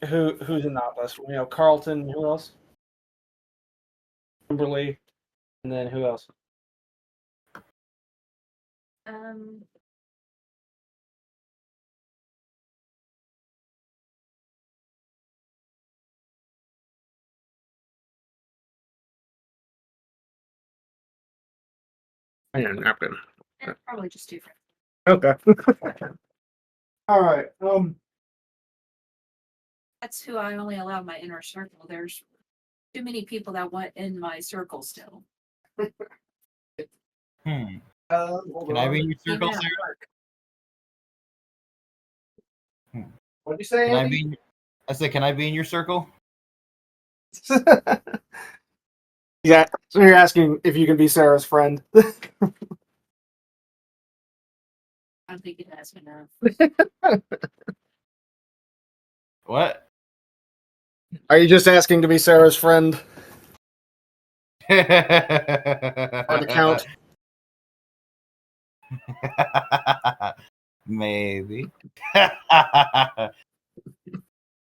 who's in that list? Carlton. Who else? Kimberly, and then who else? Um. I need a napkin. Probably just two friends. Okay. All right. That's who I only allow in my inner circle. There's too many people that want in my circle still. Can I be in your circle, Even at Sarah? work. What'd you say, Can I Andy? be? I said, can I be in your circle? Yeah. So you're asking if you can be Sarah's friend. I don't think it has enough. What? Are you just asking to be Sarah's friend? Hard Hard to count. Maybe.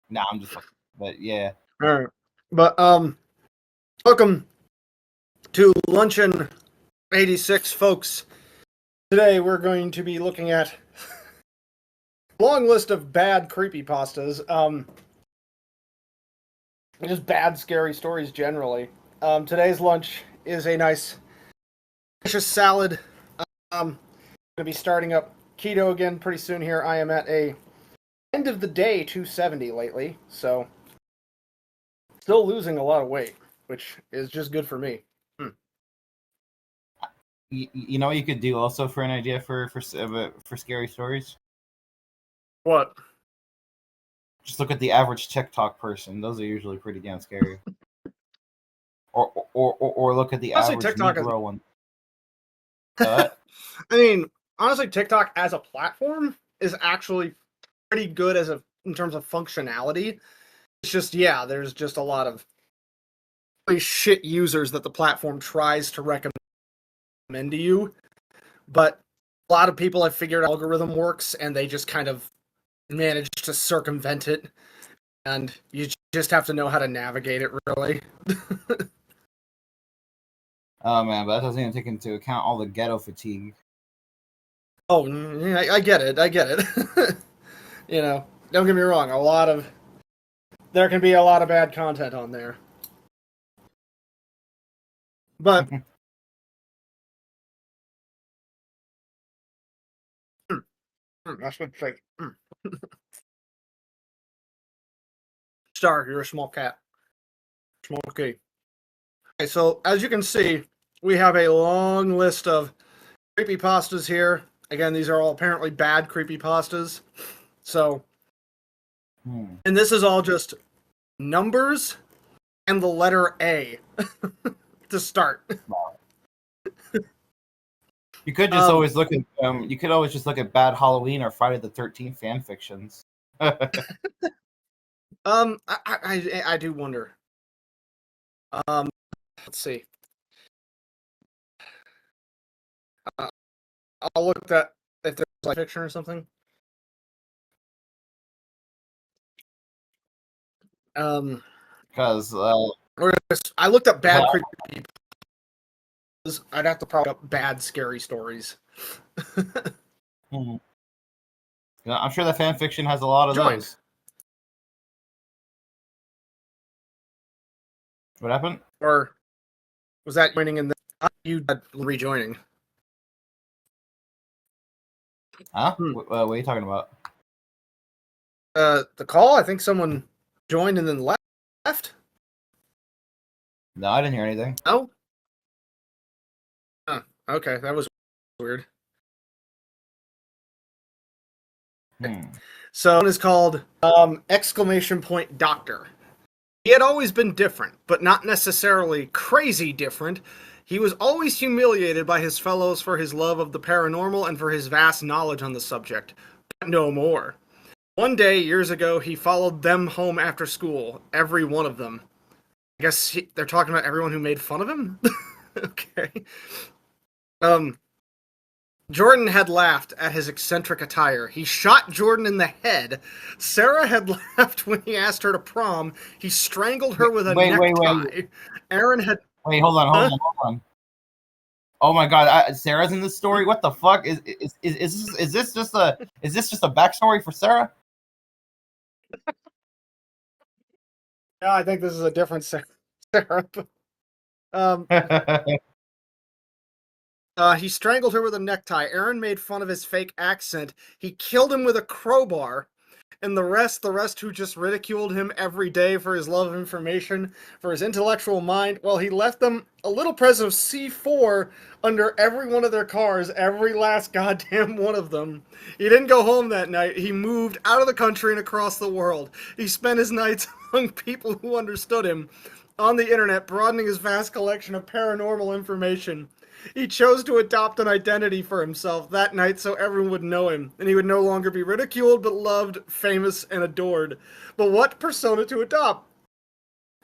Nah, I'm just fucking. But yeah. All right. But welcome to Luncheon 86, folks. Today we're going to be looking at a long list of bad creepypastas. Just bad, scary stories generally. Today's lunch is a nice, delicious salad. Going to be starting up keto again pretty soon here. I am at a end of the day 270 lately, so still losing a lot of weight, which is just good for me. You know what you could do also for an idea for scary stories? What? Just look at the average TikTok person. Those are usually pretty damn scary. Or look at the Honestly, average TikTok Negro one. I mean, honestly, TikTok as a platform is actually pretty good in terms of functionality. It's just, yeah, there's just a lot of really shit users that the platform tries to recommend to you. But a lot of people have figured algorithm works, and they just kind of manage to circumvent it. And you just have to know how to navigate it, really. Oh man, but that doesn't even take into account all the ghetto fatigue. Oh, I get it. I get it. Don't get me wrong. There can be a lot of bad content on there. But that's what it's like. Star, you're a small cat. Small kitty. Okay, so as you can see, we have a long list of creepypastas here. Again, these are all apparently bad creepypastas. So, and this is all just numbers and the letter A to start. You could just always look at you could always just look at bad Halloween or Friday the 13th fan fictions. I do wonder. Let's see. I'll look at if there's like fiction or something. Because I looked up bad creepy. I'd have to probably look up bad scary stories. Yeah, I'm sure the fan fiction has a lot of those. What happened? Or was that joining in the you rejoining? Huh? What are you talking about? The call. I think someone joined and then left. No, I didn't hear anything. Oh. Huh. Okay, that was weird. So one is called exclamation point doctor. He had always been different, but not necessarily crazy different. He was always humiliated by his fellows for his love of the paranormal and for his vast knowledge on the subject, but no more. One day, years ago, he followed them home after school, every one of them. I guess they're talking about everyone who made fun of him? Okay. Jordan had laughed at his eccentric attire. He shot Jordan in the head. Sarah had laughed when he asked her to prom. He strangled her with a necktie. Aaron had... Wait, hold on. Oh my God, Sarah's in this story. What the fuck is this just a backstory for Sarah? No, I think this is a different Sarah. He strangled her with a necktie. Aaron made fun of his fake accent. He killed him with a crowbar. And the rest who just ridiculed him every day for his love of information, for his intellectual mind, well, he left them a little present of C4 under every one of their cars, every last goddamn one of them. He didn't go home that night. He moved out of the country and across the world. He spent his nights among people who understood him, on the internet, broadening his vast collection of paranormal information. He chose to adopt an identity for himself that night so everyone would know him, and he would no longer be ridiculed, but loved, famous, and adored. But what persona to adopt?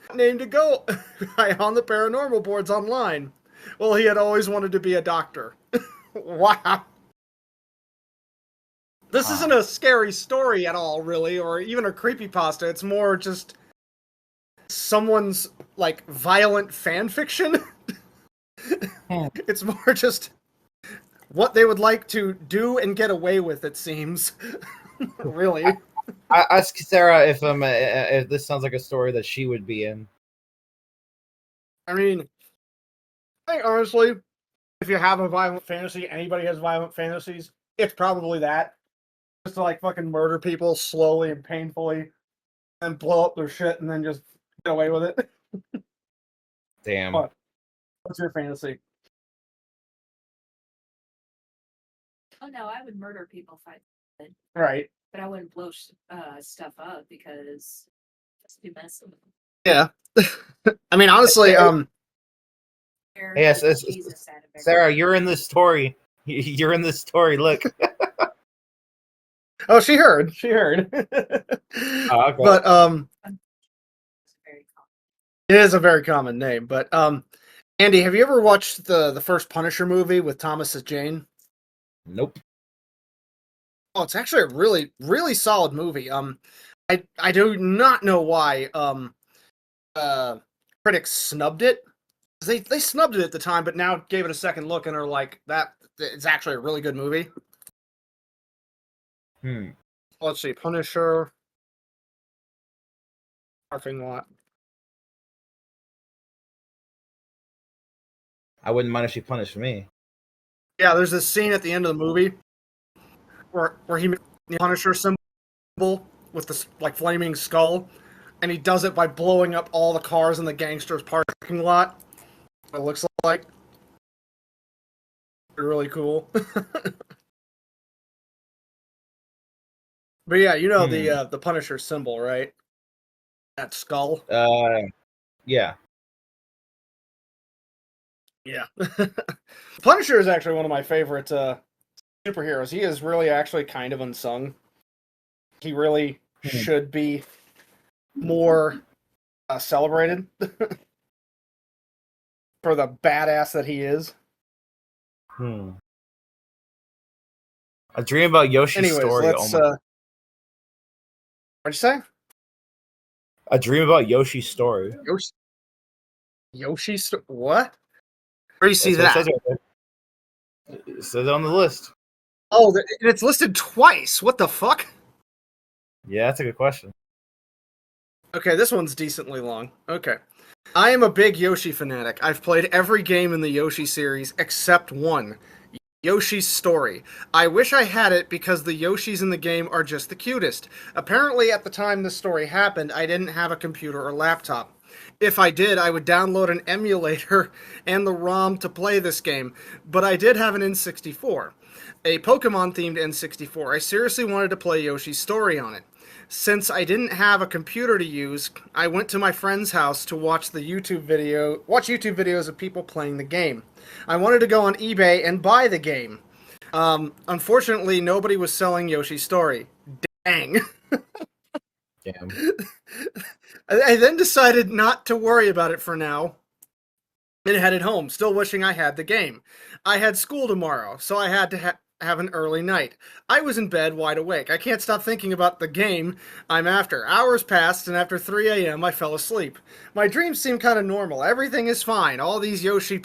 What name to go on the paranormal boards online? Well, he had always wanted to be a doctor. Wow. This isn't a scary story at all, really, or even a creepypasta. It's more just someone's, like, violent fan fiction. It's more just what they would like to do and get away with, it seems. Really. I ask Sarah if this sounds like a story that she would be in. I mean, I think honestly, if you have a violent fantasy, anybody has violent fantasies, it's probably that. Just to like fucking murder people slowly and painfully and blow up their shit and then just get away with it. Damn. What's your fantasy? Oh no, I would murder people if I could. Right. But I wouldn't blow stuff up because it's too messy. Yeah. I mean, honestly, Yes, Sarah, you're in this story. You're in this story. Look. Oh, she heard. Oh, okay. But it's very common. It is a very common name. But Andy, have you ever watched the first Punisher movie with Thomas as Jane? Nope. Oh, it's actually a really, really solid movie. I do not know why critics snubbed it. They snubbed it at the time, but now gave it a second look and are like, that it's actually a really good movie. Let's see, Punisher. Parking lot. I wouldn't mind if she punished me. Yeah, there's this scene at the end of the movie where he makes the Punisher symbol with this like flaming skull, and he does it by blowing up all the cars in the gangsters' parking lot. It looks like really cool. But yeah, you know the Punisher symbol, right? That skull. Yeah. Yeah. Punisher is actually one of my favorite superheroes. He is really actually kind of unsung. He really should be more celebrated for the badass that he is. A dream about Yoshi's story. Let's, what'd you say? A dream about Yoshi's story. Yoshi's what? Where do you see That's that? It says it on the list. Oh, it's listed twice. What the fuck? Yeah, that's a good question. Okay, this one's decently long. Okay. I am a big Yoshi fanatic. I've played every game in the Yoshi series except one. Yoshi's Story. I wish I had it because the Yoshis in the game are just the cutest. Apparently, at the time this story happened, I didn't have a computer or laptop. If I did, I would download an emulator and the ROM to play this game, but I did have an N64. A Pokemon-themed N64. I seriously wanted to play Yoshi's Story on it. Since I didn't have a computer to use, I went to my friend's house to watch YouTube videos of people playing the game. I wanted to go on eBay and buy the game. Unfortunately, nobody was selling Yoshi's Story. Dang. Damn. I then decided not to worry about it for now. and headed home, still wishing I had the game. I had school tomorrow, so I had to have an early night. I was in bed, wide awake. I can't stop thinking about the game I'm after. Hours passed, and after 3 a.m., I fell asleep. My dreams seem kind of normal. Everything is fine. All these Yoshi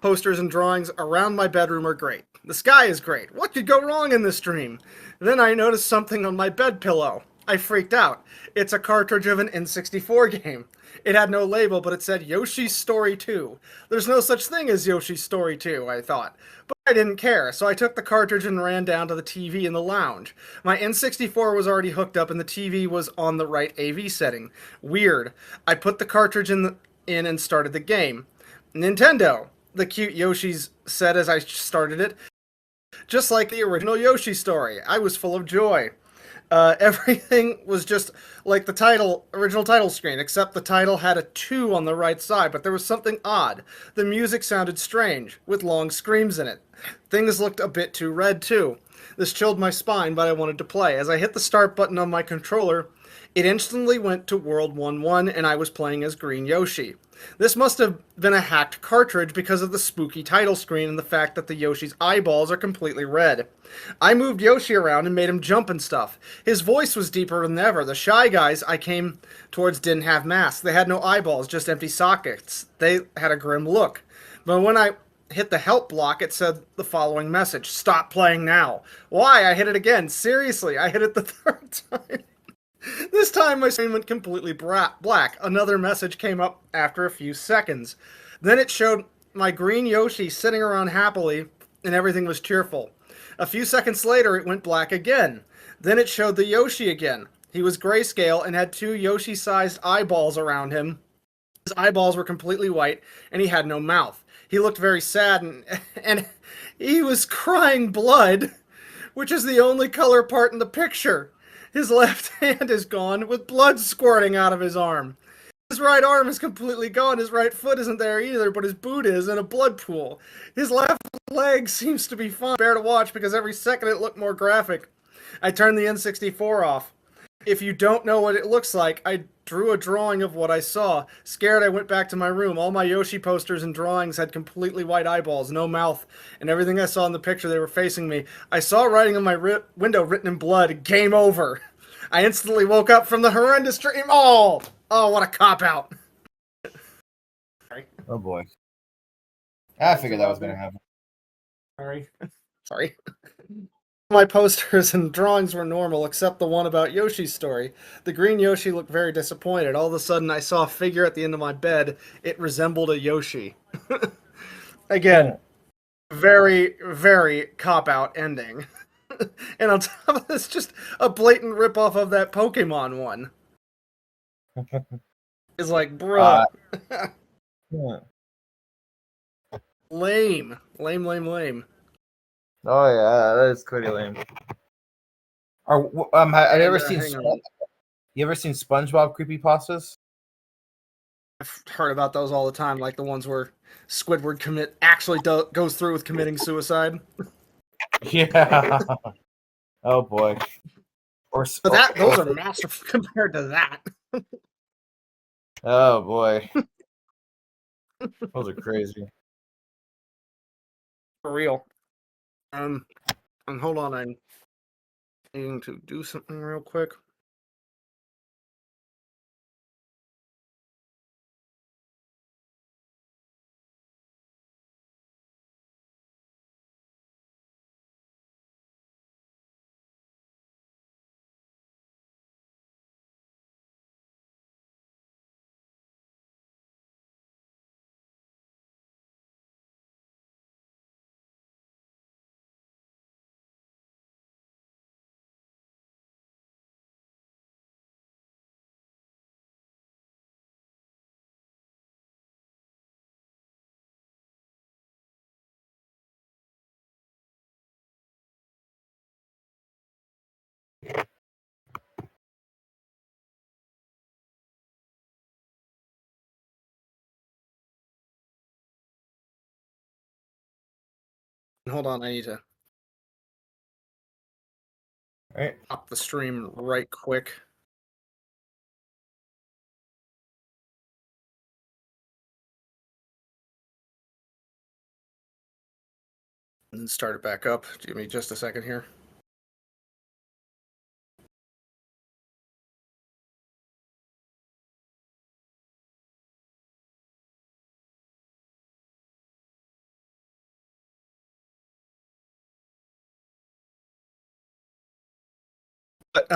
posters and drawings around my bedroom are great. The sky is great. What could go wrong in this dream? Then I noticed something on my bed pillow. I freaked out. It's a cartridge of an N64 game. It had no label, but it said Yoshi's Story 2. There's no such thing as Yoshi's Story 2, I thought. But I didn't care, so I took the cartridge and ran down to the TV in the lounge. My N64 was already hooked up and the TV was on the right AV setting. Weird. I put the cartridge in and started the game. Nintendo, the cute Yoshi's said as I started it. Just like the original Yoshi story, I was full of joy. Everything was just like the original title screen, except the title had a 2 on the right side, but there was something odd. The music sounded strange, with long screams in it. Things looked a bit too red, too. This chilled my spine, but I wanted to play. As I hit the start button on my controller, it instantly went to World 1-1, and I was playing as Green Yoshi. This must have been a hacked cartridge because of the spooky title screen and the fact that the Yoshi's eyeballs are completely red. I moved Yoshi around and made him jump and stuff. His voice was deeper than ever. The shy guys I came towards didn't have masks. They had no eyeballs, just empty sockets. They had a grim look. But when I hit the help block, it said the following message: "Stop playing now." Why? I hit it again. Seriously, I hit it the third time. This time my screen went completely black. Another message came up after a few seconds. Then it showed my green Yoshi sitting around happily, and everything was cheerful. A few seconds later, it went black again. Then it showed the Yoshi again. He was grayscale and had 2 Yoshi-sized eyeballs around him. His eyeballs were completely white, and he had no mouth. He looked very sad, and he was crying blood, which is the only color part in the picture. His left hand is gone, with blood squirting out of his arm. His right arm is completely gone, his right foot isn't there either, but his boot is in a blood pool. His left leg seems to be fun, bear to watch, because every second it looked more graphic. I turned the N64 off. If you don't know what it looks like, I drew a drawing of what I saw. Scared, I went back to my room. All my Yoshi posters and drawings had completely white eyeballs, no mouth, and everything I saw in the picture, they were facing me. I saw writing on my window written in blood, "Game over." I instantly woke up from the horrendous dream. Oh, what a cop-out. Sorry. Oh boy. I figured that was gonna happen. Sorry. My posters and drawings were normal, except the one about Yoshi's story. The green Yoshi looked very disappointed. All of a sudden, I saw a figure at the end of my bed. It resembled a Yoshi. Again, very, very cop-out ending. And on top of this, just a blatant ripoff of that Pokemon one. It's like, bruh. Yeah. Lame. Lame. Oh yeah, that is pretty lame. Have you ever seen? You ever seen SpongeBob creepypastas? I've heard about those all the time, like the ones where Squidward actually goes through with committing suicide. Yeah. Oh boy. But those are massive compared to that. Oh boy. Those are crazy. For real. And hold on, I'm needing to do something real quick. Hold on, I need to stop the stream right quick. and then start it back up. Give me just a second here. But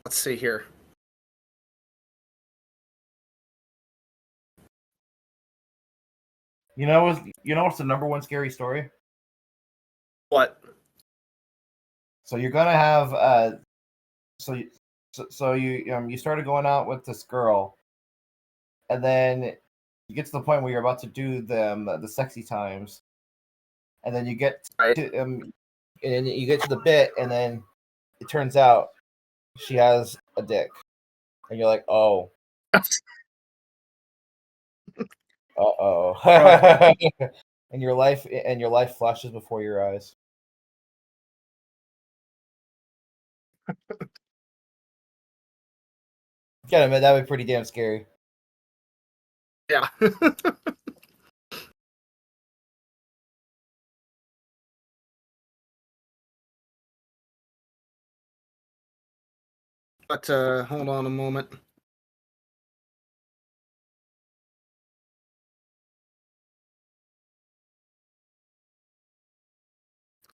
let's see here. You know what's the number one scary story? What? So you're gonna have so you started going out with this girl, and then you get to the point where you're about to do the sexy times, and then you get to and then you get to the bit, and then it turns out she has a dick, and you're like, oh, uh-oh. and your life flashes before your eyes. Gotta admit, that would be pretty damn scary. Yeah. But hold on a moment.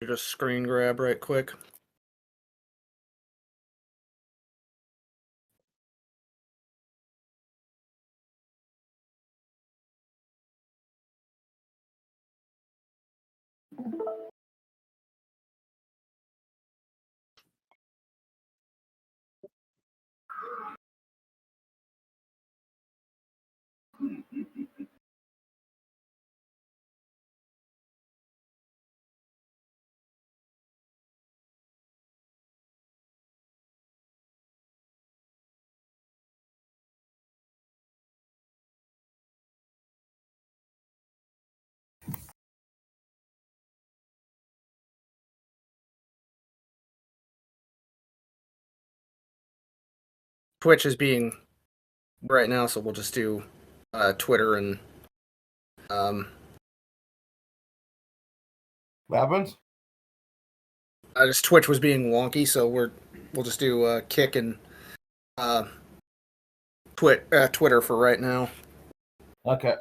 Just screen grab right quick. Twitch is being right now, so we'll just do Twitter and What happens? just Twitch was being wonky, so we'll just do Kick and Twitter for right now. Okay.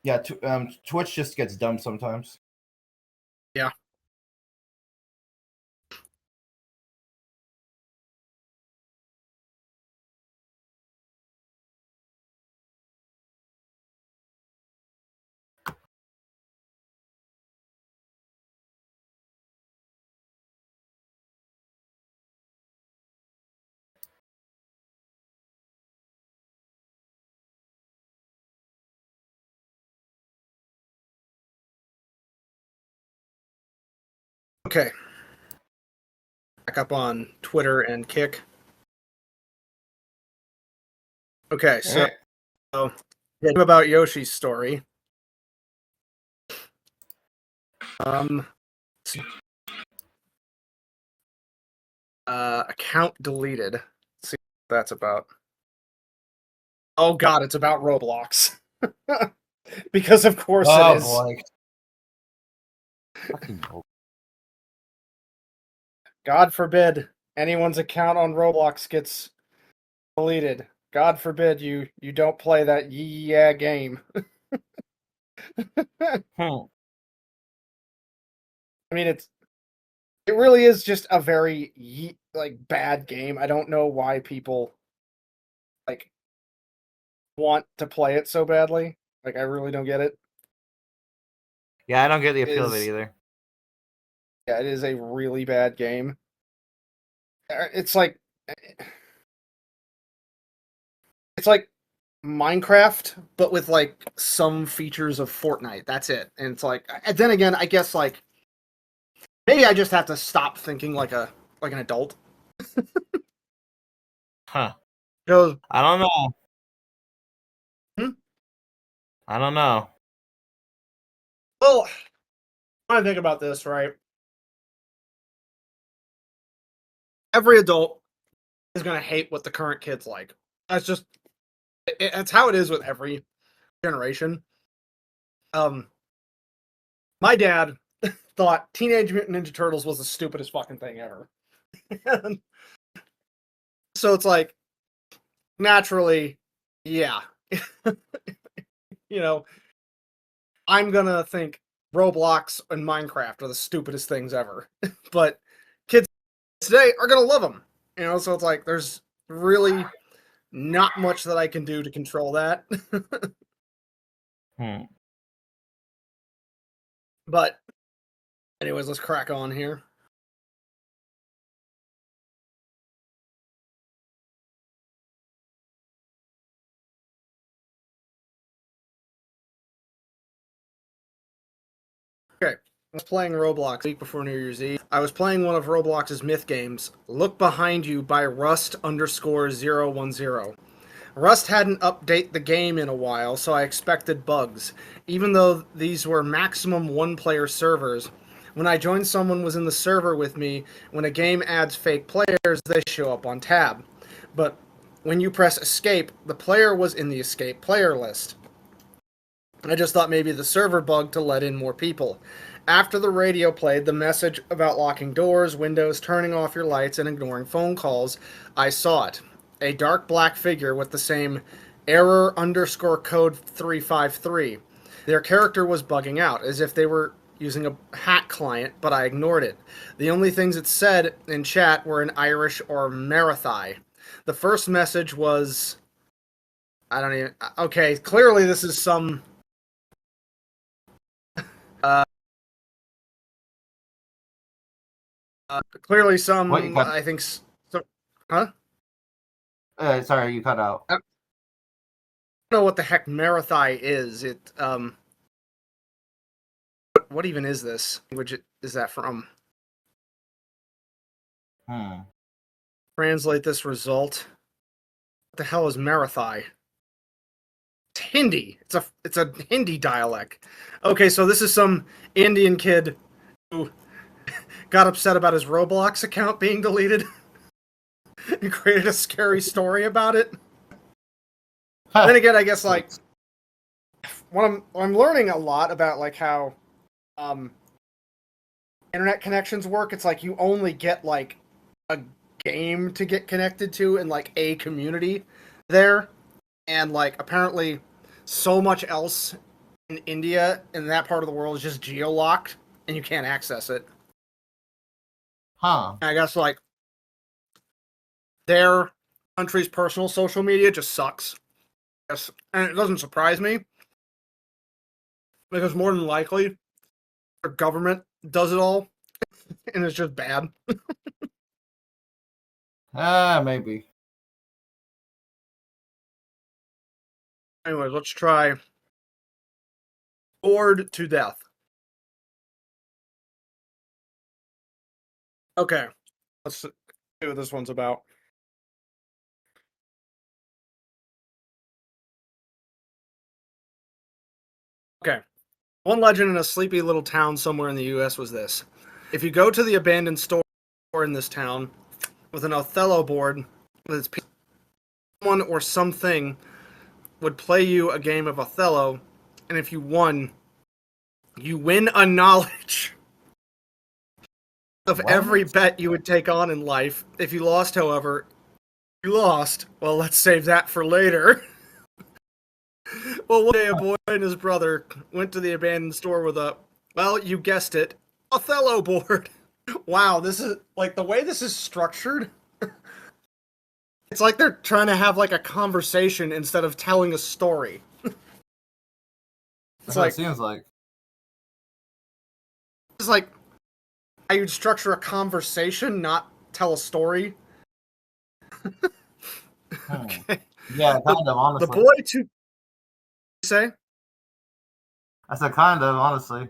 Yeah, Twitch just gets dumb sometimes. Yeah. Okay. Back up on Twitter and Kick. Okay, so about Yoshi's story. Account deleted. Let's see what that's about. Oh god, it's about Roblox. Because of course it is. Boy. Fucking God forbid anyone's account on Roblox gets deleted. God forbid you don't play that yeah game. I mean, it really is just a very bad game. I don't know why people like want to play it so badly. Like, I really don't get it. Yeah, I don't get the appeal of it Is- either. Yeah, it is a really bad game. It's like Minecraft, but with like some features of Fortnite. That's it. And it's like, and then again, I guess like maybe I just have to stop thinking like an adult. Huh. Because I don't know. Hmm? I don't know. well, when I think about this, right? Every adult is gonna hate what the current kids like. That's just it's how it is with every generation. Um, my dad thought Teenage Mutant Ninja Turtles was the stupidest fucking thing ever. So it's like naturally, yeah, you know, I'm gonna think Roblox and Minecraft are the stupidest things ever. But kids today are gonna love them, so it's like there's really not much that I can do to control that. Hmm. But anyways, let's crack on here. Okay, I was playing Roblox week before New Year's Eve. I was playing one of Roblox's myth games, Look Behind You by Rust_010. Rust hadn't updated the game in a while, so I expected bugs. Even though these were maximum one-player servers, when I joined someone was in the server with me, when a game adds fake players, they show up on tab. But when you press escape, the player was in the escape player list. I just thought maybe the server bugged to let in more people. After the radio played the message about locking doors, windows, turning off your lights, and ignoring phone calls, I saw it. A dark black figure with the same error_code 353. Their character was bugging out, as if they were using a hack client, but I ignored it. The only things it said in chat were in Irish or Marathi. The first message was... I don't even... Okay, clearly this is some... clearly What you some, cut? I think... So, huh? Sorry, you cut out. I don't know what the heck Marathi is. What even is this? Which is that from? Hmm. Translate this result. What the hell is Marathi? It's Hindi. It's a Hindi dialect. Okay, so this is some Indian kid who got upset about his Roblox account being deleted and created a scary story about it. Then again, I guess like when I'm learning a lot about like how internet connections work. It's like you only get like a game to get connected to in like a community there, and like apparently so much else in India in that part of the world is just geo-locked and you can't access it. Huh. And I guess like their country's personal social media just sucks. Yes. And it doesn't surprise me because more than likely their government does it all and it's just bad. Maybe. Anyways, let's try Bored to Death. Okay, let's see what this one's about. Okay. One legend in a sleepy little town somewhere in the US was this. If you go to the abandoned store in this town with an Othello board with its someone or something would play you a game of Othello, and if you won, you win a knowledge of What? every bet you would take on in life. If you lost, however, you lost. Well, let's save that for later. Well, one day a boy and his brother went to the abandoned store with a, well, you guessed it, Othello board. Wow, this is, like, the way this is structured It's like they're trying to have like a conversation instead of telling a story. That's what it seems like. It's like how you'd structure a conversation, not tell a story. Okay. Yeah, kind of, honestly. The boy to say? I said kind of, honestly.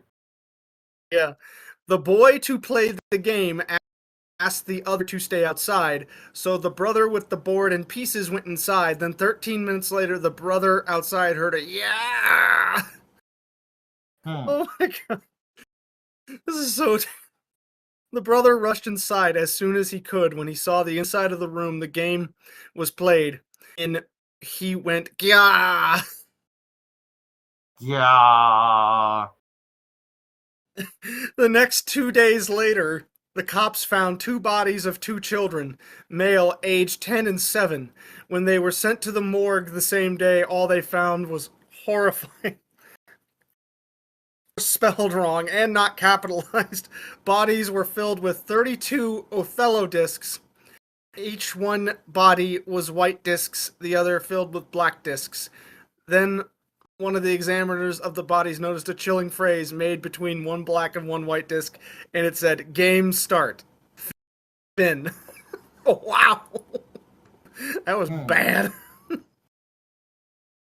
Yeah. The boy to play the game asked the other to stay outside, so the brother with the board and pieces went inside. Then 13 minutes later, the brother outside heard a yeah! Oh my god. This is so... The brother rushed inside as soon as he could. When he saw the inside of the room the game was played in, he went, yeah! Yeah. The next 2 days later, the cops found 2 bodies of 2 children, male aged 10 and 7. When they were sent to the morgue the same day, all they found was horrifying. Spelled wrong and not capitalized. Bodies were filled with 32 Othello discs. Each one body was white discs, the other filled with black discs. Then one of the examiners of the bodies noticed a chilling phrase made between one black and one white disc, and it said, "Game start. Fin." Oh, wow. That was bad.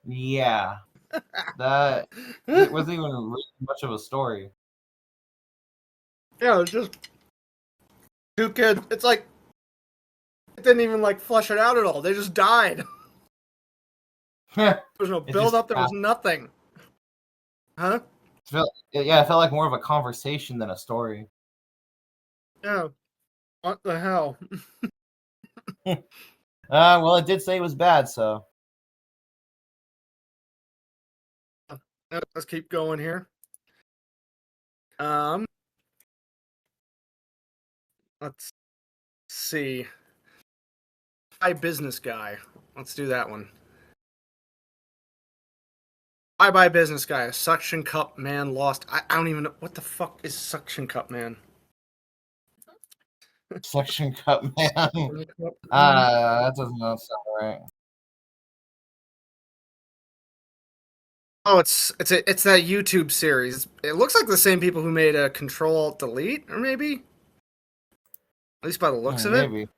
Yeah. That it wasn't even really much of a story. Yeah, it was just 2 kids. It's like, it didn't even like flush it out at all. They just died. There was no build up. There was nothing. Huh? It felt like more of a conversation than a story. Yeah. What the hell? Well, it did say it was bad, so. Let's keep going here. Let's see. Business guy. Let's do that one. Bye business guy. A suction cup man lost. I don't even know what the fuck is suction cup man. Suction cup man. That doesn't sound right. Oh, it's that YouTube series. It looks like the same people who made a Control Delete, or maybe, at least by the looks of it. Maybe.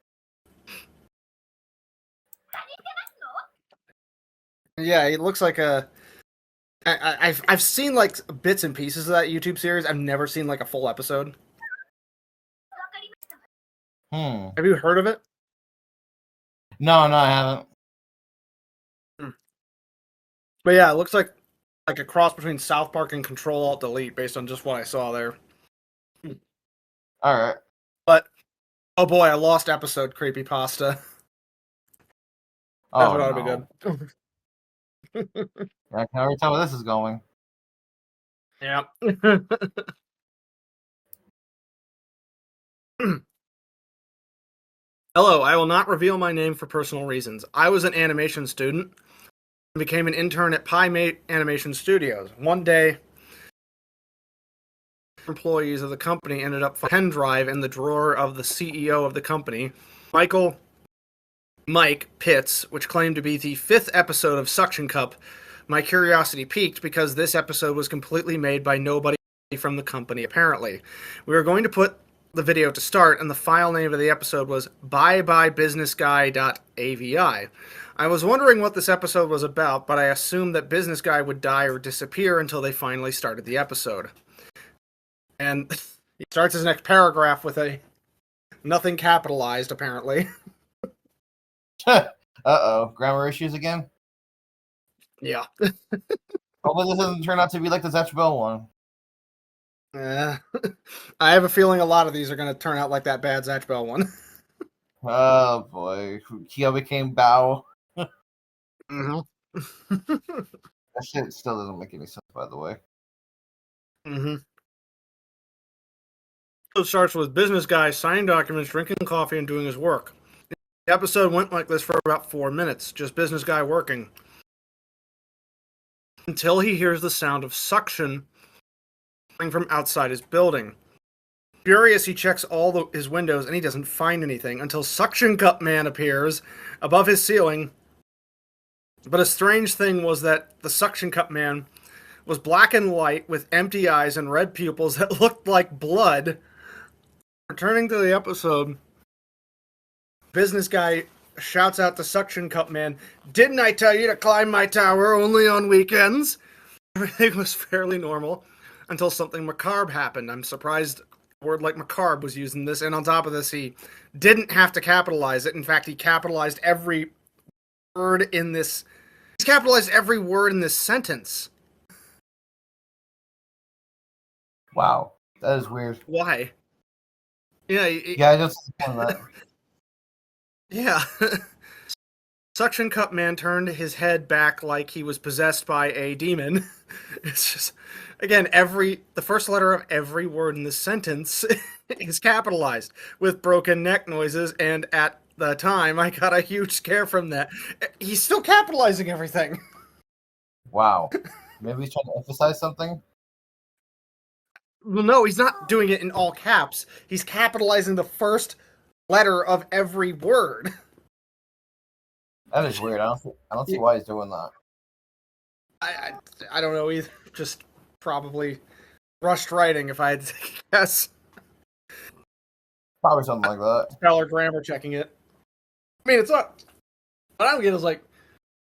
Yeah, it looks like a. I've seen like bits and pieces of that YouTube series. I've never seen like a full episode. Have you heard of it? No, I haven't. But yeah, it looks like a cross between South Park and Control Alt Delete based on just what I saw there. All right. But oh boy, I lost episode creepypasta. That would ought to be good. I can already tell where this is going. Yeah. Hello, I will not reveal my name for personal reasons. I was an animation student and became an intern at Pi-Mate Animation Studios. One day, employees of the company ended up finding a pen drive in the drawer of the CEO of the company, Mike Pitts, which claimed to be the 5th episode of Suction Cup. My curiosity piqued because this episode was completely made by nobody from the company, apparently. We were going to put the video to start, and the file name of the episode was byebusinessguy.avi. I was wondering what this episode was about, but I assumed that Business Guy would die or disappear until they finally started the episode. And he starts his next paragraph with a nothing capitalized, apparently. Uh-oh. Grammar issues again? Yeah. Hopefully this doesn't turn out to be like the Zatch Bell one. I have a feeling a lot of these are going to turn out like that bad Zatch Bell one. Oh boy. Kyo became Bao. Mm-hmm. That shit still doesn't make any sense, by the way. Mm-hmm. It starts with Business Guy signing documents, drinking coffee, and doing his work. The episode went like this for about 4 minutes, just Business Guy working. Until he hears the sound of suction coming from outside his building. Furious, he checks his windows and he doesn't find anything until Suction Cup Man appears above his ceiling. But a strange thing was that the Suction Cup Man was black and white with empty eyes and red pupils that looked like blood. Returning to the episode, business guy shouts out to Suction Cup Man, "Didn't I tell you to climb my tower only on weekends?" Everything was fairly normal until something macabre happened. I'm surprised a word like macabre was used in this, and on top of this, he didn't have to capitalize it. In fact, he capitalized every word in this. He's capitalized every word in this sentence. Wow, that is weird. Why? Yeah, I just that. Yeah. Suction Cup Man turned his head back like he was possessed by a demon. It's just, again, the first letter of every word in this sentence is capitalized with broken neck noises, and at the time, I got a huge scare from that. He's still capitalizing everything. Wow. Maybe he's trying to emphasize something? Well, no, he's not doing it in all caps. He's capitalizing the first letter of every word. That is weird. I don't see why he's doing that. I don't know either. Just probably rushed writing, if I had to guess. Probably something like that. Spell or grammar checking it. I mean, it's not. What I don't get is like,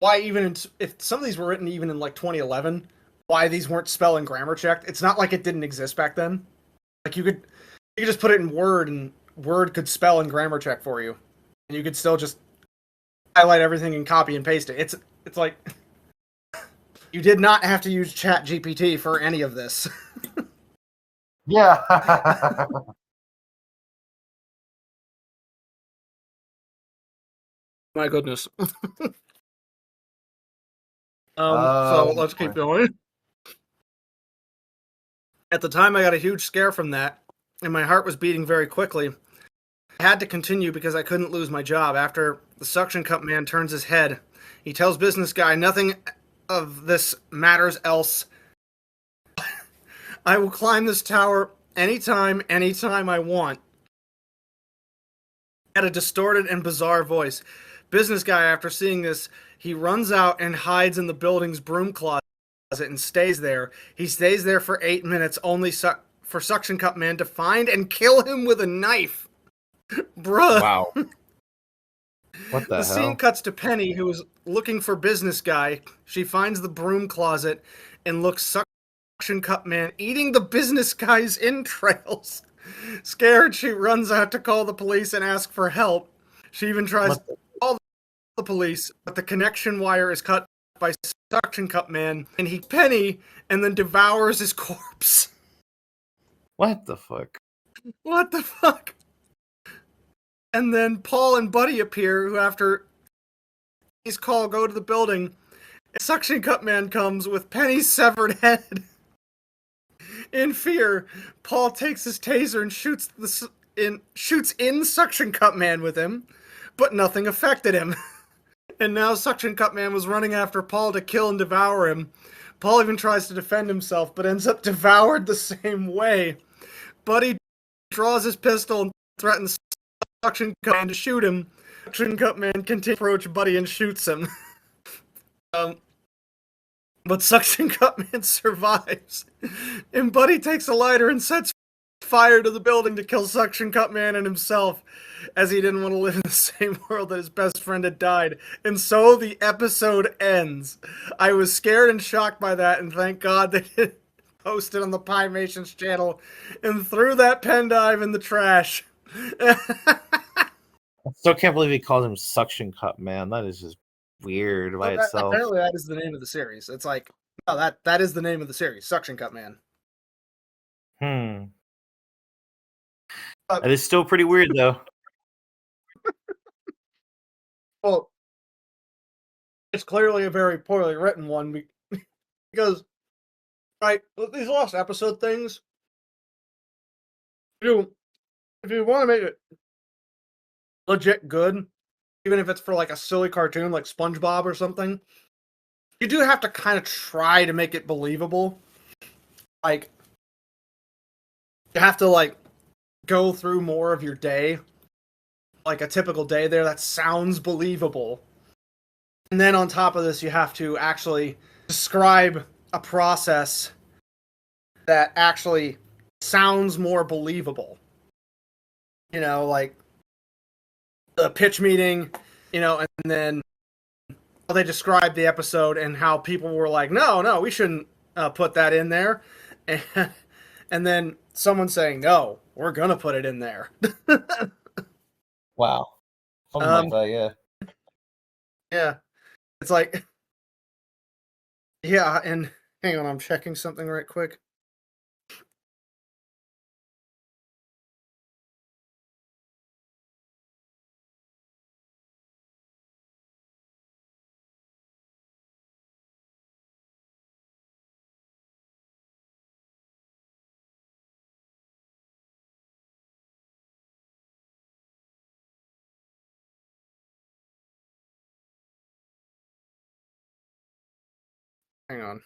why even if some of these were written even in like 2011, why these weren't spell and grammar checked? It's not like it didn't exist back then. Like you could just put it in Word and Word could spell and grammar check for you, and you could still just highlight everything and copy and paste it. It's like you did not have to use Chat GPT for any of this. Yeah. My goodness. So let's keep going. At the time, I got a huge scare from that, and my heart was beating very quickly. I had to continue because I couldn't lose my job. After the Suction Cup Man turns his head, he tells business guy, "Nothing of this matters else. I will climb this tower anytime I want." Had a distorted and bizarre voice. Business guy, after seeing this, he runs out and hides in the building's broom closet and stays there. He stays there for 8 minutes, only for Suction Cup Man to find and kill him with a knife. Bruh. Wow. What the hell? Scene cuts to Penny, who is looking for business guy. She finds the broom closet and looks Suction Cup Man eating the business guy's entrails. Scared, she runs out to call the police and ask for help. She even tries to call the police, but the connection wire is cut by Suction Cup Man, and he Penny and then devours his corpse. What the fuck? What the fuck? And then Paul and Buddy appear, who after his call go to the building. Suction Cup Man comes with Penny's severed head. In fear, Paul takes his taser and shoots in Suction Cup Man with him, but nothing affected him. And now Suction Cup Man was running after Paul to kill and devour him. Paul even tries to defend himself, but ends up devoured the same way. Buddy draws his pistol and threatens Suction Cup Man to shoot him. Suction Cup Man continues to approach Buddy and shoots him. But Suction Cup Man survives. And Buddy takes a lighter and sets fire to the building to kill Suction Cup Man and himself, as he didn't want to live in the same world that his best friend had died. And so the episode ends. I was scared and shocked by that, and thank God they didn't post it on the Pie Mations channel and threw that pen dive in the trash. I still can't believe he calls him Suction Cup Man. That is just weird by itself. Apparently that is the name of the series. It's like, no, that is the name of the series, Suction Cup Man. That is still pretty weird, though. Well, it's clearly a very poorly written one because, right, these lost episode things, if you want to make it legit good, even if it's for like a silly cartoon like SpongeBob or something, you do have to kind of try to make it believable. Like, you have to like go through more of your day, like a typical day there, that sounds believable. And then on top of this, you have to actually describe a process that actually sounds more believable. You know, like the pitch meeting, you know, and then they described the episode and how people were like, no, we shouldn't put that in there. And, and then someone saying, no, we're going to put it in there. Wow. Something like that, yeah. Yeah. It's like, yeah, and hang on, I'm checking something right quick. Hang on.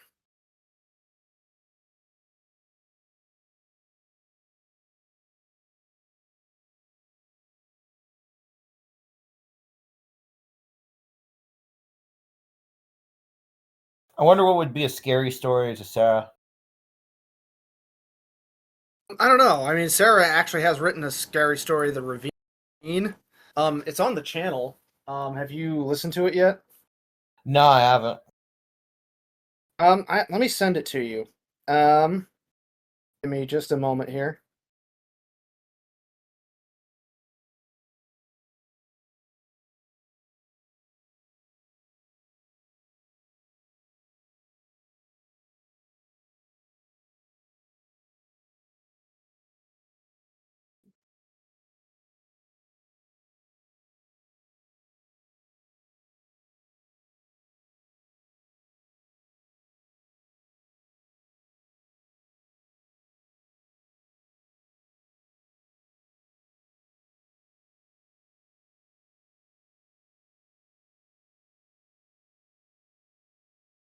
I wonder what would be a scary story to Sarah. I don't know. I mean, Sarah actually has written a scary story, The Ravine. It's on the channel. Have you listened to it yet? No, I haven't. Let me send it to you. Give me just a moment here.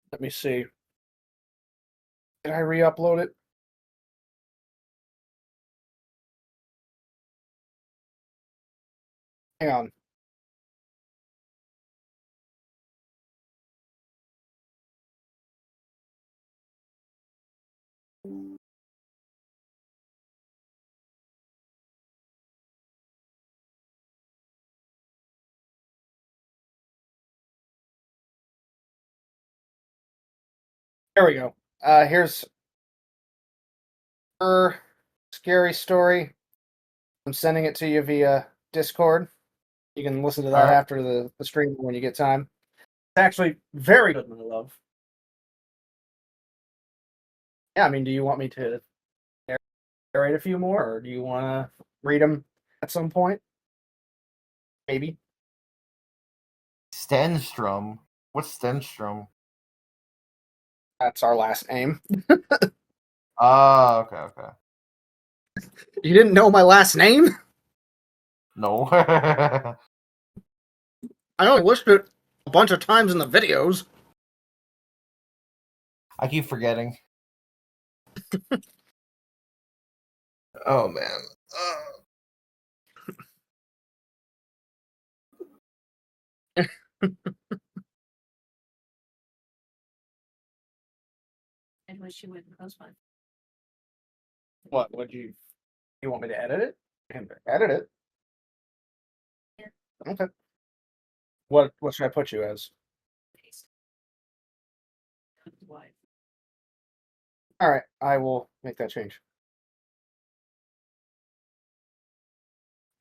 Let me see. Did I re-upload it? Hang on. There we go. Here's her scary story. I'm sending it to you via Discord. You can listen to that Alright. after the stream when you get time. It's actually very good, my love. Yeah, I mean, do you want me to narrate a few more, or do you want to read them at some point? Maybe. Stenstrom? What's Stenstrom? That's our last name. Ah, okay. You didn't know my last name? No. I only listed it a bunch of times in the videos. I keep forgetting. Oh man. I wish you wouldn't post one. What? Would you want me to edit it? I can edit it. Yeah. Okay. What should I put you as? Paste. Why? All right, I will make that change.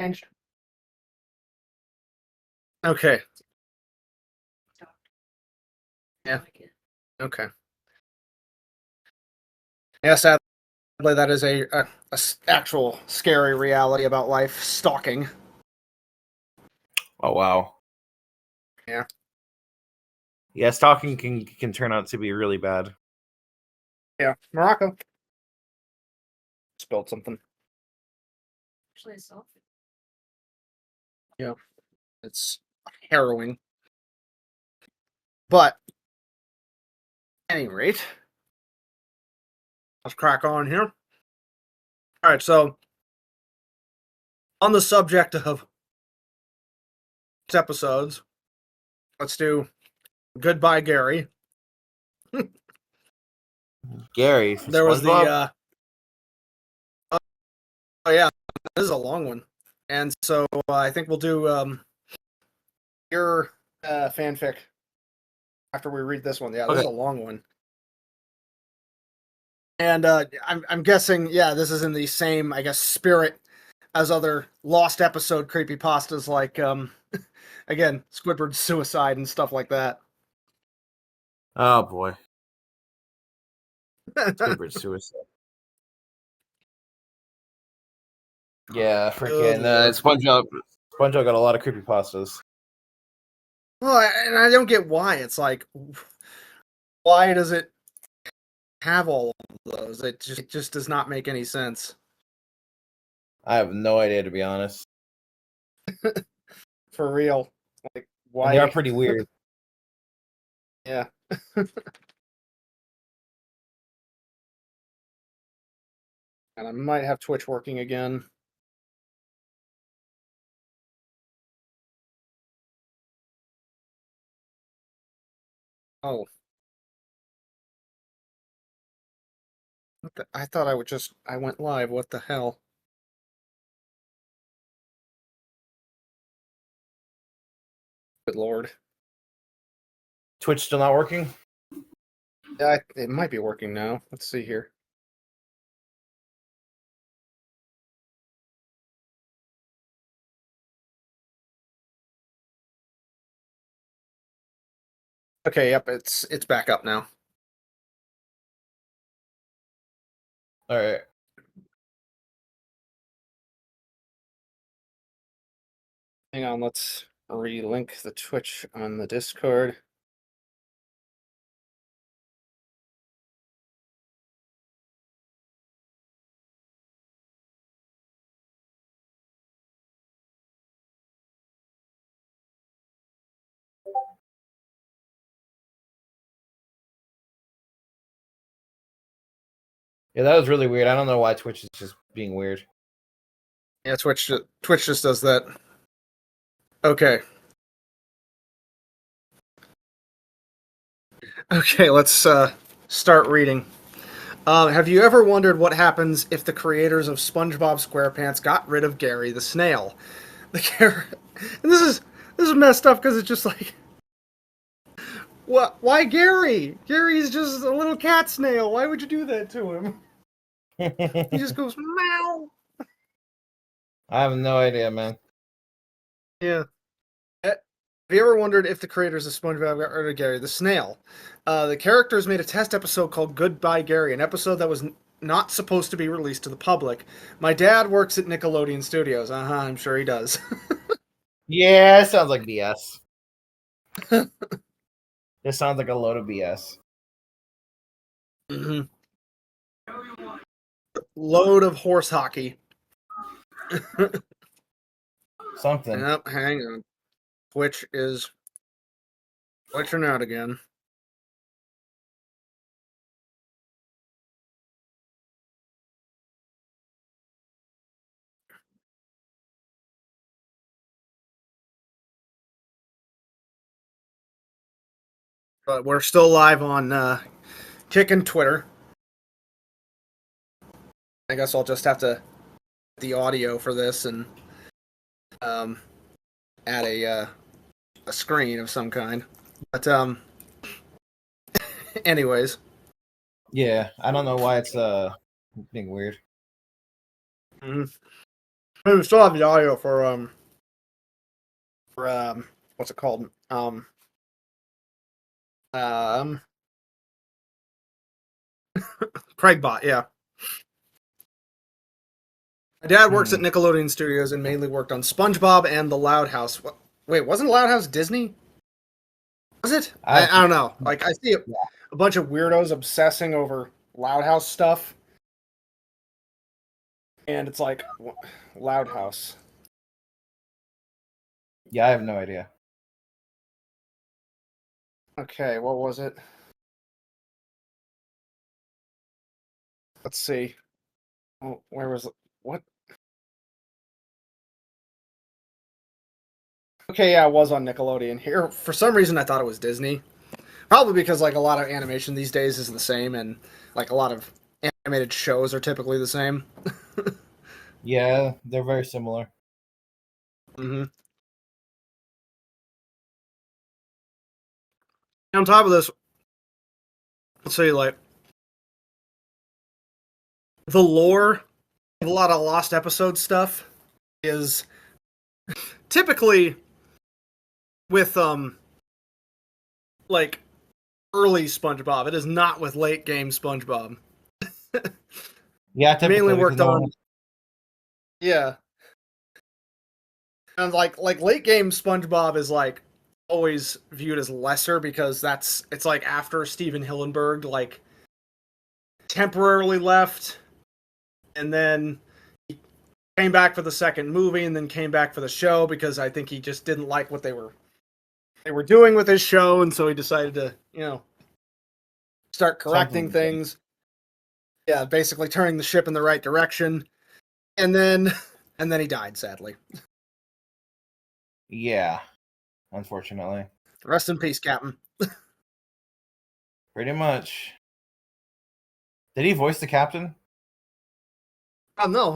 Changed. Okay. Yeah. Like it. Okay. Yeah, sadly, that is a actual scary reality about life. Stalking. Oh wow. Yeah. Yeah, stalking can turn out to be really bad. Yeah. Morocco. Spilled something. Actually, I saw it. Yeah. It's harrowing. But, at any rate, let's crack on here. All right, so On the subject of episodes, let's do Goodbye, Gary. Gary from There was the SpongeBob. oh yeah, this is a long one, and so I think we'll do your fanfic after we read this one. Yeah, this is Okay. a long one, and I'm guessing this is in the same spirit as other lost episode creepypastas like again Squidward's suicide and stuff like that. Oh boy, Squidward suicide. Yeah, freaking Lord. SpongeBob. SpongeBob got a lot of creepypastas. Well, and I don't get why. It's like, why does it have all of those? It just does not make any sense. I have no idea, to be honest. For real. Like, why? And they are pretty weird. Yeah. And I might have Twitch working again. Oh. I thought I went live. What the hell? Good lord. Twitch still not working? Yeah, it might be working now. Let's see here. Okay, yep, it's back up now. All right. Hang on, let's relink the Twitch on the Discord. Yeah, that was really weird. I don't know why Twitch is just being weird. Yeah, Twitch just does that. Okay. Okay, let's start reading. Have you ever wondered what happens if the creators of SpongeBob SquarePants got rid of Gary the snail? And this is messed up because it's just like, what? Why Gary? Gary's just a little cat snail. Why would you do that to him? He just goes meow. I have no idea, man. Yeah. Have you ever wondered if the creators of SpongeBob got rid of Gary the snail? The characters made a test episode called Goodbye Gary, an episode that was not supposed to be released to the public. My dad works at Nickelodeon Studios. I'm sure he does. Yeah, it sounds like BS. It sounds like a load of BS. Mm-hmm. Load of horse hockey. Something. Yep, hang on. Twitch is glitching out again. But we're still live on Kick and Twitter. I guess I'll just have to the audio for this and add a screen of some kind. But anyways. Yeah, I don't know why it's being weird. Mm-hmm. We still have the audio for what's it called? Craigbot, yeah. My dad works at Nickelodeon Studios and mainly worked on SpongeBob and The Loud House. Wait, wasn't Loud House Disney? Was it? I don't know. Like, I see a bunch of weirdos obsessing over Loud House stuff. And it's like, Loud House. Yeah, I have no idea. Okay, what was it? Let's see. Oh, where was it? What? Okay, yeah, it was on Nickelodeon. Here, for some reason, I thought it was Disney. Probably because like a lot of animation these days is the same, and like a lot of animated shows are typically the same. Yeah, they're very similar. Mm-hmm. On top of this, let's say like the lore of a lot of lost episode stuff is typically with like early SpongeBob. It is not with late game SpongeBob. Yeah, typically Mainly because worked no on one- yeah. And like late game SpongeBob is like always viewed as lesser because it's like after Steven Hillenburg like temporarily left and then he came back for the second movie and then came back for the show because I think he just didn't like what they were doing with his show, and so he decided to, start correcting something. things. Yeah, basically turning the ship in the right direction. And then he died, sadly. Yeah, unfortunately. Rest in peace, Captain. Pretty much. Did he voice the captain? Oh no,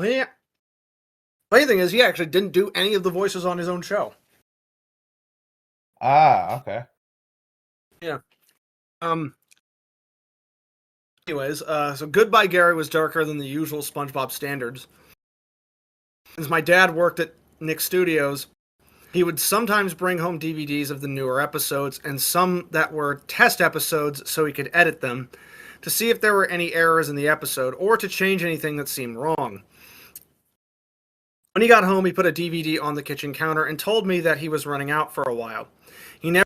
funny thing is he actually didn't do any of the voices on his own show. Ah, okay. Um anyways, so Goodbye Gary was darker than the usual SpongeBob standards. Since my dad worked at Nick Studios, he would sometimes bring home DVDs of the newer episodes and some that were test episodes so he could edit them to see if there were any errors in the episode or to change anything that seemed wrong. When he got home, he put a DVD on the kitchen counter and told me that he was running out for a while. He never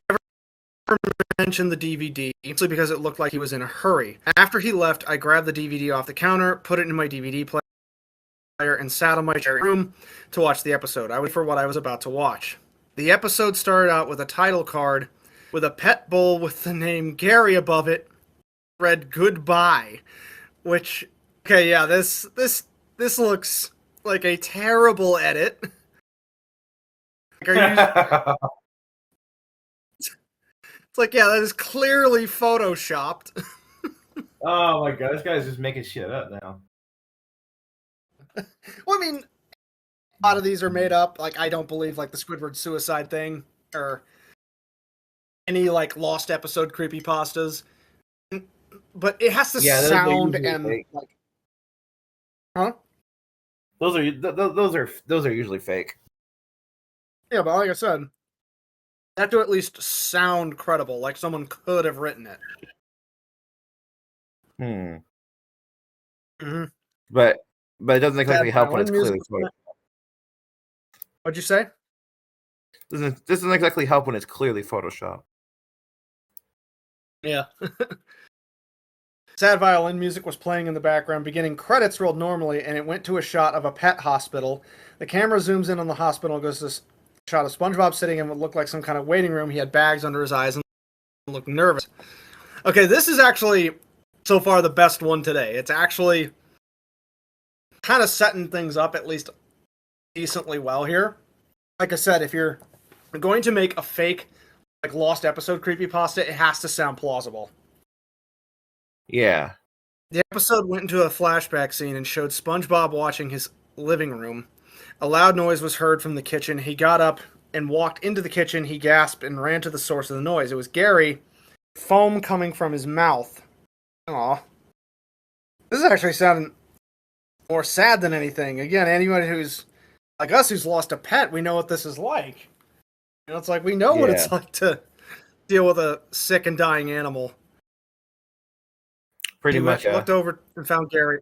mentioned the DVD, simply because it looked like he was in a hurry. After he left, I grabbed the DVD off the counter, put it in my DVD player, and sat on my chair in my room to watch the episode. I waited for what I was about to watch. The episode started out with a title card with a pet bull with the name Gary above it, read Goodbye, which, okay, yeah, this looks like a terrible edit. It's like, yeah, that is clearly photoshopped. Oh my god, this guy's just making shit up now. Well, I mean, a lot of these are made up. Like, I don't believe, like, the Squidward suicide thing, or any, like, lost episode creepypastas. But it has to sound and, fake. like... Huh? Those are usually fake. Yeah, but like I said, they have to at least sound credible, like someone could have written it. Mm-hmm. But it doesn't exactly help when it's Violin clearly music. What'd you say? Doesn't exactly help when it's clearly Photoshop. Yeah. Sad violin music was playing in the background. Beginning credits rolled normally, and it went to a shot of a pet hospital. The camera zooms in on the hospital and goes to this shot of SpongeBob sitting in what looked like some kind of waiting room. He had bags under his eyes and looked nervous. Okay, this is actually, so far, the best one today. It's actually kind of setting things up, at least decently well here. Like I said, if you're going to make a fake, like, lost episode creepypasta, it has to sound plausible. Yeah. The episode went into a flashback scene and showed SpongeBob watching his living room. A loud noise was heard from the kitchen. He got up and walked into the kitchen. He gasped and ran to the source of the noise. It was Gary, foam coming from his mouth. Aw. This is actually sounding more sad than anything. Again, anybody who's like us who's lost a pet, we know what this is like. It's like we know what it's like to deal with a sick and dying animal. Pretty much. Looked over and found Gary.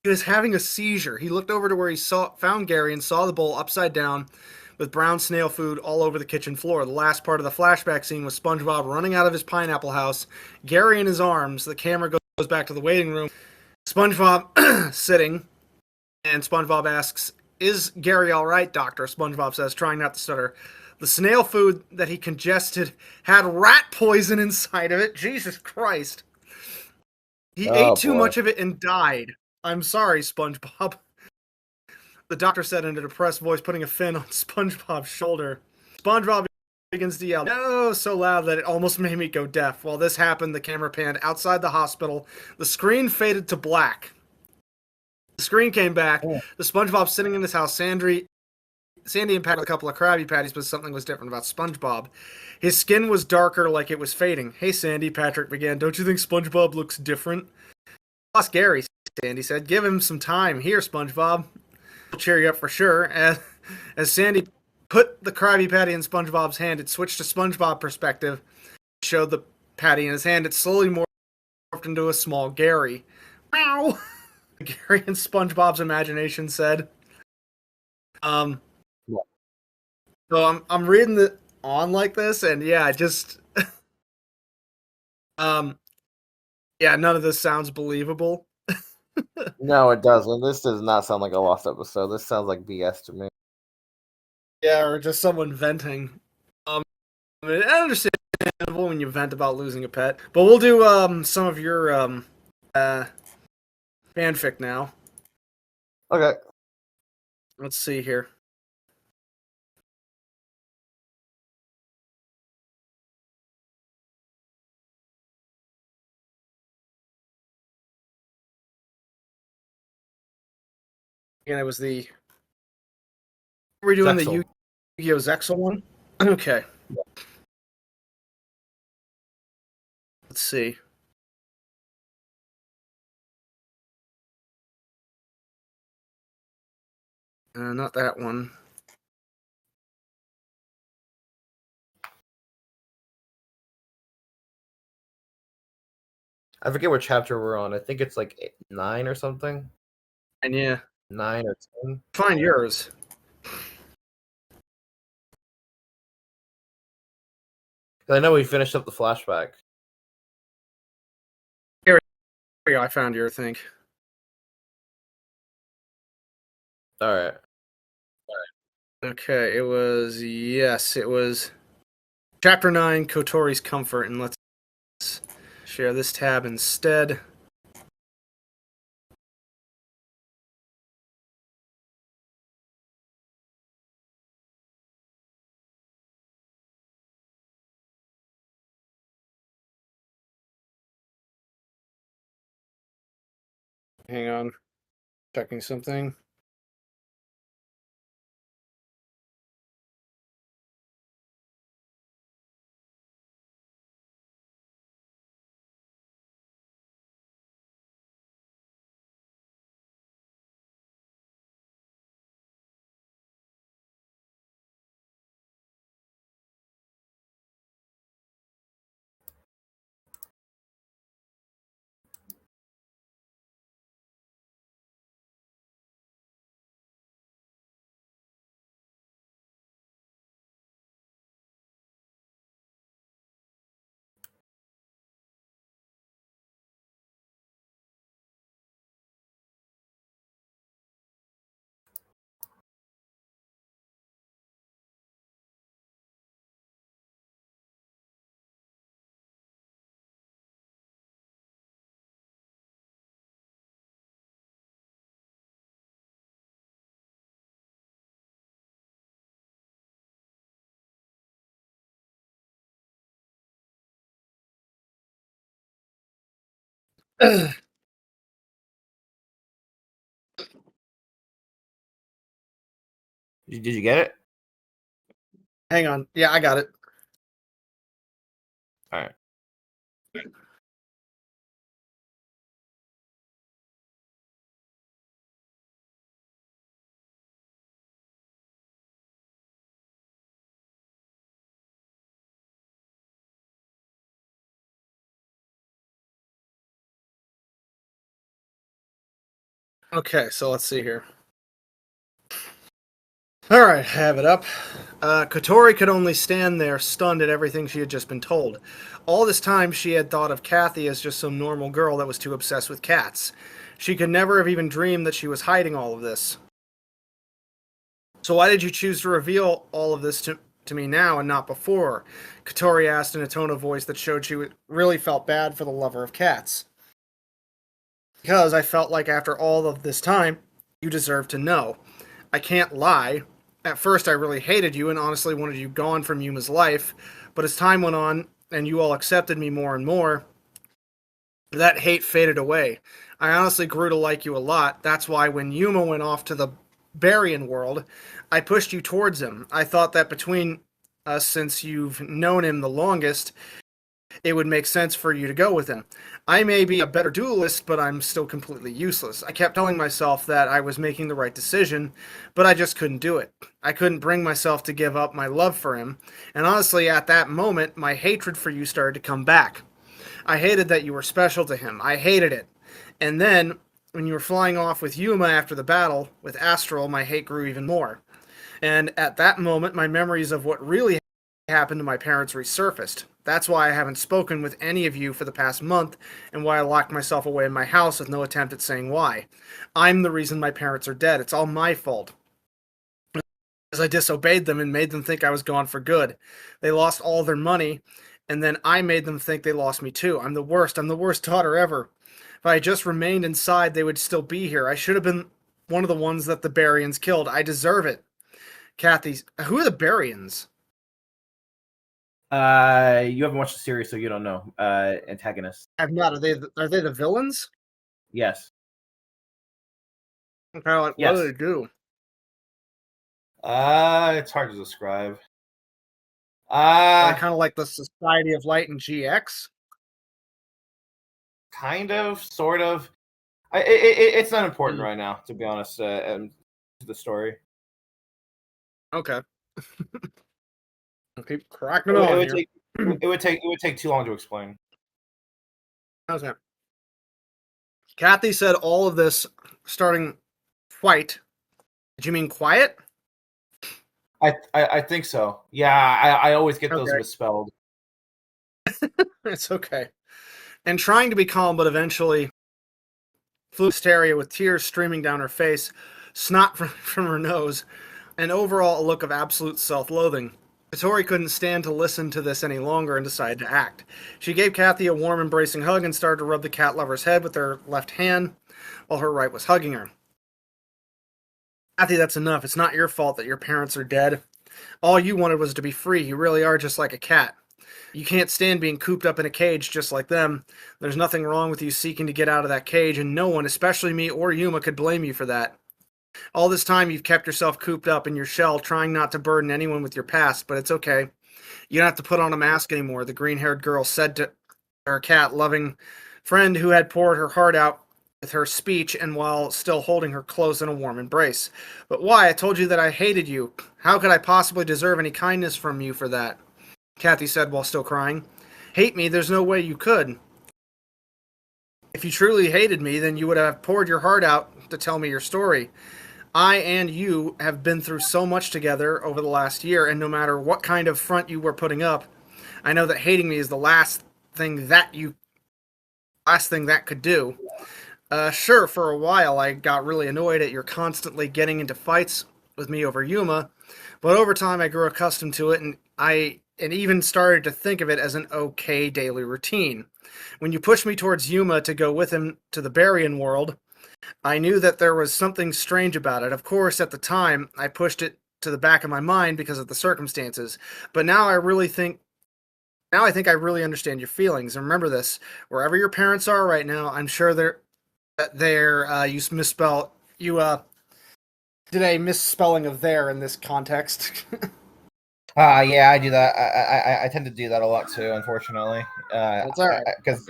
He was having a seizure. He looked over to where he found Gary and saw the bowl upside down with brown snail food all over the kitchen floor. The last part of the flashback scene was SpongeBob running out of his pineapple house, Gary in his arms. The camera goes back to the waiting room. SpongeBob sitting, and SpongeBob asks, "Is Gary all right, Doctor?" SpongeBob says, trying not to stutter. The snail food that he congested had rat poison inside of it. Jesus Christ. He ate too much of it and died. I'm sorry, SpongeBob. The doctor said in a depressed voice, putting a fin on SpongeBob's shoulder. SpongeBob begins to yell, "No!" so loud that it almost made me go deaf. While this happened, the camera panned outside the hospital. The screen faded to black. The screen came back. The SpongeBob sitting in his house. Sandy and Pat had a couple of Krabby Patties, but something was different about SpongeBob. His skin was darker, like it was fading. "Hey, Sandy," Patrick began. "Don't you think SpongeBob looks different?" "Boss Gary," Sandy said. "Give him some time. Here, SpongeBob. He'll cheer you up for sure." As Sandy put the Krabby Patty in SpongeBob's hand, it switched to SpongeBob perspective. It showed the patty in his hand. It slowly morphed into a small Gary. "Wow!" Gary in SpongeBob's imagination said. So I'm reading it on like this, and yeah, I just yeah, none of this sounds believable. No, it doesn't. This does not sound like a lost episode. This sounds like BS to me. Yeah, or just someone venting. I mean, I understand when you vent about losing a pet, but we'll do some of your fanfic now. Okay. Let's see here. Again, it was the. We're doing the Zexal. Yu-Gi-Oh! Zexal one? Okay. Let's see. Not that one. I forget what chapter we're on. I think it's like 9 or something. And yeah, 9 or 10. find yours. I know we finished up the flashback. Here we go. I found your thing. All right. Okay, it was Chapter 9, Kotori's Comfort, and let's share this tab instead. Hang on. Checking something. Did you get it? Hang on. Yeah, I got it. All right. Okay, so let's see here. All right, have it up. Kotori could only stand there, stunned at everything she had just been told. All this time, she had thought of Kathy as just some normal girl that was too obsessed with cats. She could never have even dreamed that she was hiding all of this. "So why did you choose to reveal all of this to me now and not before?" Kotori asked in a tone of voice that showed she really felt bad for the lover of cats. "Because I felt like after all of this time, you deserve to know. I can't lie. At first, I really hated you and honestly wanted you gone from Yuma's life, but as time went on and you all accepted me more and more, that hate faded away. I honestly grew to like you a lot. That's why when Yuma went off to the Barian world, I pushed you towards him. I thought that between us, since you've known him the longest, it would make sense for you to go with him. I may be a better duelist, but I'm still completely useless. I kept telling myself that I was making the right decision, but I just couldn't do it. I couldn't bring myself to give up my love for him, and honestly, at that moment, my hatred for you started to come back. I hated that you were special to him. I hated it. And then, when you were flying off with Yuma after the battle with Astral, my hate grew even more. And at that moment, my memories of what really happened to my parents resurfaced. That's why I haven't spoken with any of you for the past month, and why I locked myself away in my house with no attempt at saying why. I'm the reason my parents are dead. It's all my fault. As I disobeyed them and made them think I was gone for good. They lost all their money, and then I made them think they lost me too. I'm the worst. I'm the worst daughter ever. If I had just remained inside, they would still be here. I should have been one of the ones that the Barians killed. I deserve it. Kathy's. Who are the Barians? You haven't watched the series, so you don't know. Antagonists. I've not. Are they the villains? Yes. Okay, like, Yes. what do they do? It's hard to describe. Are they kind of like the Society of Light and GX? Kind of, sort of. It's not important Mm. right now, to be honest. To the story. Okay. I'll keep cracking It on would here. take. It would take too long to explain. Okay. Kathy said all of this starting white. Did you mean quiet? I think so. Yeah, I always get those Okay. misspelled. It's okay. And trying to be calm, but eventually flew hysteria with tears streaming down her face, snot from her nose, and overall a look of absolute self-loathing. Katori couldn't stand to listen to this any longer and decided to act. She gave Kathy a warm, embracing hug and started to rub the cat lover's head with her left hand while her right was hugging her. Kathy, that's enough. It's not your fault that your parents are dead. All you wanted was to be free. You really are just like a cat. You can't stand being cooped up in a cage just like them. There's nothing wrong with you seeking to get out of that cage, and no one, especially me or Yuma, could blame you for that. All this time you've kept yourself cooped up in your shell, trying not to burden anyone with your past, but it's okay. You don't have to put on a mask anymore, the green-haired girl said to her cat-loving friend who had poured her heart out with her speech and while still holding her close in a warm embrace. But why? I told you that I hated you. How could I possibly deserve any kindness from you for that? Kathy said while still crying. Hate me? There's no way you could. If you truly hated me, then you would have poured your heart out to tell me your story. I and you have been through so much together over the last year, and no matter what kind of front you were putting up, I know that hating me is the last thing that could do. Sure, for a while I got really annoyed at your constantly getting into fights with me over Yuma, but over time I grew accustomed to it, and I even started to think of it as an okay daily routine. When you pushed me towards Yuma to go with him to the Barian world, I knew that there was something strange about it. Of course, at the time, I pushed it to the back of my mind because of the circumstances, but now I think I really understand your feelings. And remember this, wherever your parents are right now, I'm sure you misspell you did a misspelling of there in this context. Yeah, I do that. I tend to do that a lot too, unfortunately. That's all right. Because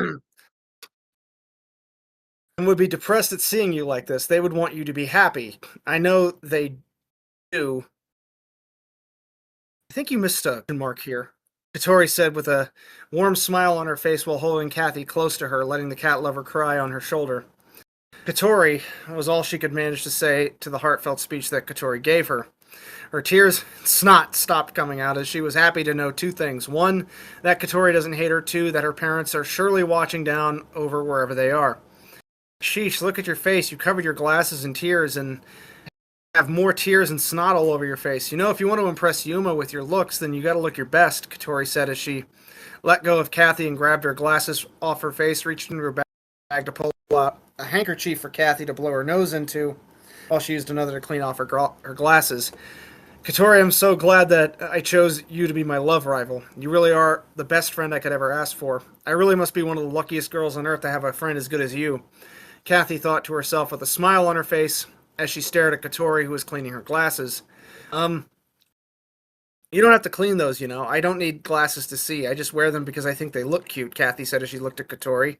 And would be depressed at seeing you like this. They would want you to be happy. I know they do. I think you missed a mark here. Katori said with a warm smile on her face while holding Kathy close to her, letting the cat lover cry on her shoulder. Katori was all she could manage to say to the heartfelt speech that Katori gave her. Her tears and snot stopped coming out as she was happy to know two things. One, that Katori doesn't hate her. Two, that her parents are surely watching down over wherever they are. Sheesh, look at your face. You covered your glasses in tears and have more tears and snot all over your face. You know, if you want to impress Yuma with your looks, then you gotta look your best, Katori said as she let go of Kathy and grabbed her glasses off her face, reached into her bag to pull out a handkerchief for Kathy to blow her nose into, while she used another to clean off her glasses. Katori, I'm so glad that I chose you to be my love rival. You really are the best friend I could ever ask for. I really must be one of the luckiest girls on earth to have a friend as good as you. Kathy thought to herself with a smile on her face as she stared at Katori, who was cleaning her glasses. Um, you don't have to clean those, you know. I don't need glasses to see. I just wear them because I think they look cute, Kathy said as she looked at Katori.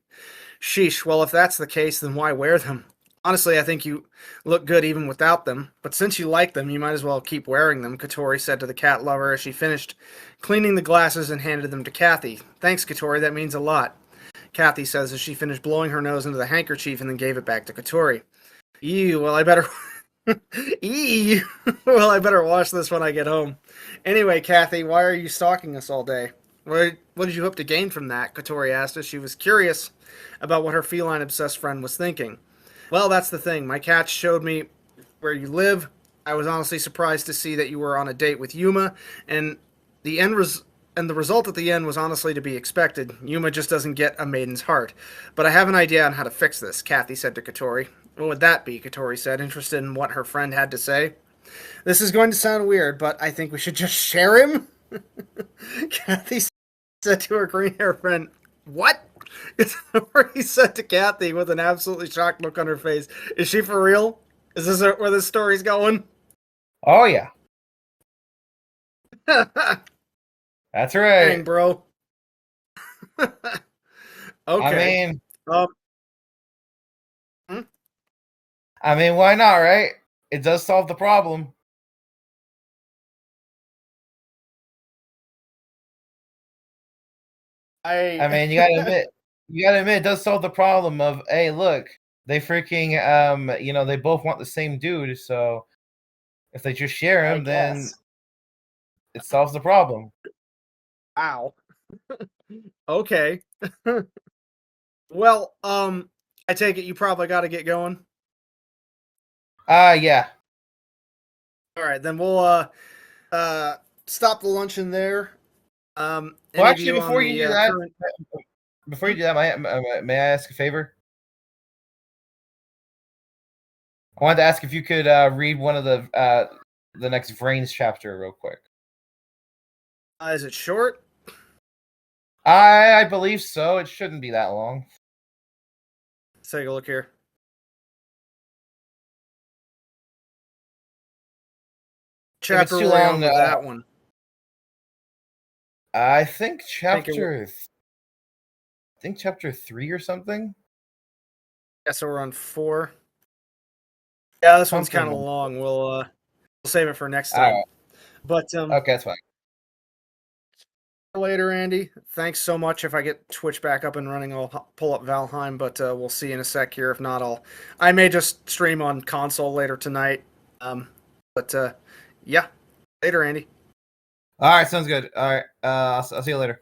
Sheesh, well, if that's the case, then why wear them? Honestly, I think you look good even without them, but since you like them, you might as well keep wearing them, Katori said to the cat lover as she finished cleaning the glasses and handed them to Kathy. Thanks, Katori, that means a lot, Kathy says as she finished blowing her nose into the handkerchief and then gave it back to Katori. Ew, well, I better. Eee! Well, I better wash this when I get home. Anyway, Kathy, why are you stalking us all day? What did you hope to gain from that? Katori asked as she was curious about what her feline-obsessed friend was thinking. Well, that's the thing. My cat showed me where you live. I was honestly surprised to see that you were on a date with Yuma, and the result at the end was honestly to be expected. Yuma just doesn't get a maiden's heart. But I have an idea on how to fix this, Kathy said to Katori. What would that be? Katori said, interested in what her friend had to say. This is going to sound weird, but I think we should just share him. Kathy said to her green-haired friend, "What?" Katori said to Kathy with an absolutely shocked look on her face. Is she for real? Is this where this story's going? Oh yeah, Dang, that's right. bro. Okay. I mean, Um, why not, right? It does solve the problem. I mean, you gotta admit, it does solve the problem of, hey, look, they freaking, they both want the same dude, so if they just share I him, then guess. it solves the problem. Wow. Okay. Well, I take it you probably got to get going. Yeah. All right, then we'll stop the luncheon there. Well, Any of actually, you on the current... before you do that, may I ask a favor? I wanted to ask if you could read one of the next Vrains chapter real quick. Is it short? I believe so. It shouldn't be that long. Let's take a look here. Chapter too we're on long, with that one. I think Think it chapter 3 or something. Yeah, so we're on 4. Yeah, this one's Something kind of like long. We'll save it for next All time. right. But Okay, that's fine. later, Andy. Thanks so much. If I get Twitch back up and running, I'll pull up Valheim. But we'll see in a sec here. If not, I may just stream on console later tonight. But yeah, later, Andy. All right, sounds good. All right, I'll see you later.